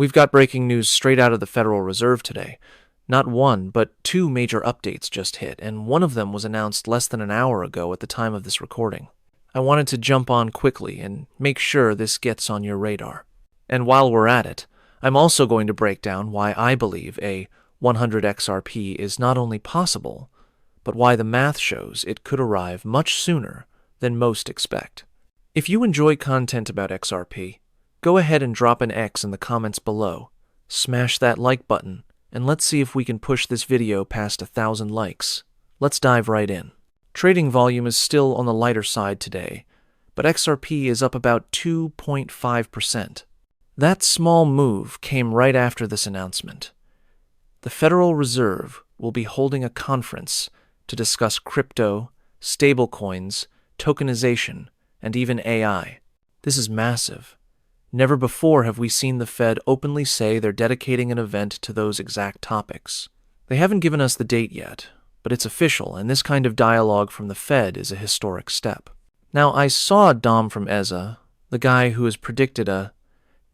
We've got breaking news straight out of the Federal Reserve today. Not one, but two major updates just hit, and one of them was announced less than an hour ago at the time of this recording. I wanted to jump on quickly and make sure this gets on your radar. And while we're at it, I'm also going to break down why I believe a 100 XRP is not only possible, but why the math shows it could arrive much sooner than most expect. If you enjoy content about XRP, go ahead and drop an X in the comments below, smash that like button, and let's see if we can push this video past 1,000 likes. Let's dive right in. Trading volume is still on the lighter side today, but XRP is up about 2.5%. That small move came right after this announcement. The Federal Reserve will be holding a conference to discuss crypto, stablecoins, tokenization, and even AI. This is massive. Never before have we seen the Fed openly say they're dedicating an event to those exact topics. They haven't given us the date yet, but it's official, and this kind of dialogue from the Fed is a historic step. Now, I saw Dom from EZA, the guy who has predicted a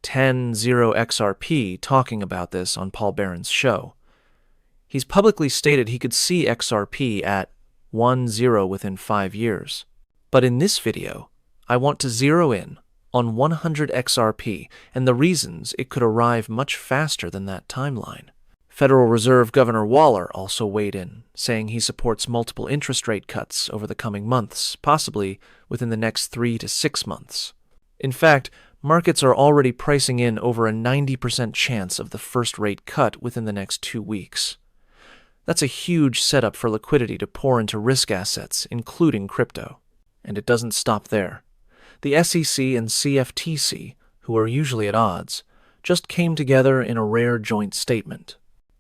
10-0 XRP, talking about this on Paul Barron's show. He's publicly stated he could see XRP at 1-0 within 5 years. But in this video, I want to zero in on 100 XRP and the reasons it could arrive much faster than that timeline. Federal Reserve Governor Waller also weighed in, saying he supports multiple interest rate cuts over the coming months, possibly within the next 3 to 6 months. In fact, markets are already pricing in over a 90% chance of the first rate cut within the next 2 weeks. That's a huge setup for liquidity to pour into risk assets, including crypto. And it doesn't stop there. The SEC and CFTC, who are usually at odds, just came together in a rare joint statement.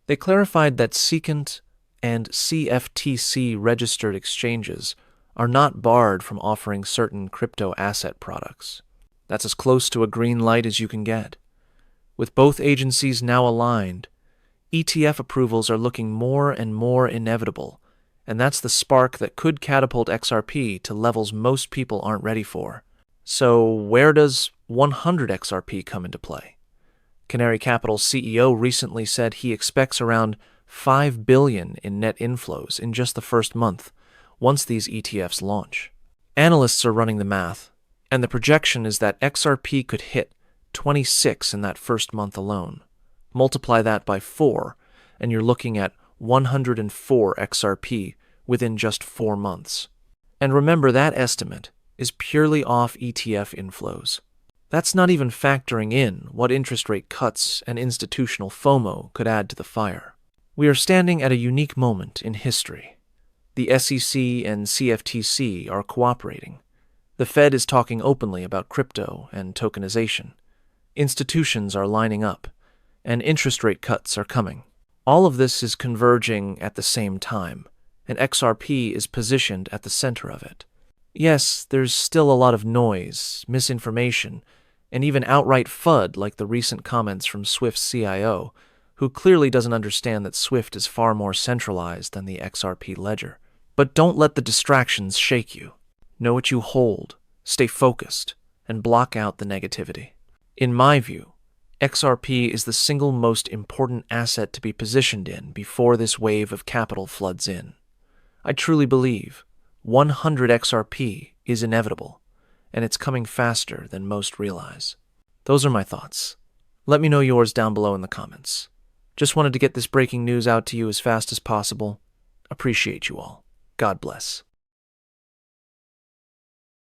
They clarified that SEC and CFTC registered exchanges are not barred from offering certain crypto asset products. That's as close to a green light as you can get. With both agencies now aligned, ETF approvals are looking more and more inevitable, and that's the spark that could catapult XRP to levels most people aren't ready for. So where does 100 XRP come into play? Canary Capital's CEO recently said he expects around $5 billion in net inflows in just the first month, once these ETFs launch. Analysts are running the math, and the projection is that XRP could hit 26 in that first month alone. Multiply that by 4, and you're looking at 104 XRP within just 4 months. And remember, that estimate is purely off ETF inflows. That's not even factoring in what interest rate cuts and institutional FOMO could add to the fire. We are standing at a unique moment in history. The SEC and CFTC are cooperating. The Fed is talking openly about crypto and tokenization. Institutions are lining up, and interest rate cuts are coming. All of this is converging at the same time, and XRP is positioned at the center of it. Yes, there's still a lot of noise, misinformation, and even outright FUD like the recent comments from Swift's CIO, who clearly doesn't understand that Swift is far more centralized than the XRP ledger. But don't let the distractions shake you. Know what you hold, stay focused, and block out the negativity. In my view, XRP is the single most important asset to be positioned in before this wave of capital floods in. I truly believe 100 XRP is inevitable, and it's coming faster than most realize. Those are my thoughts. Let me know yours down below in the comments. Just wanted to get this breaking news out to you as fast as possible. Appreciate you all. God bless.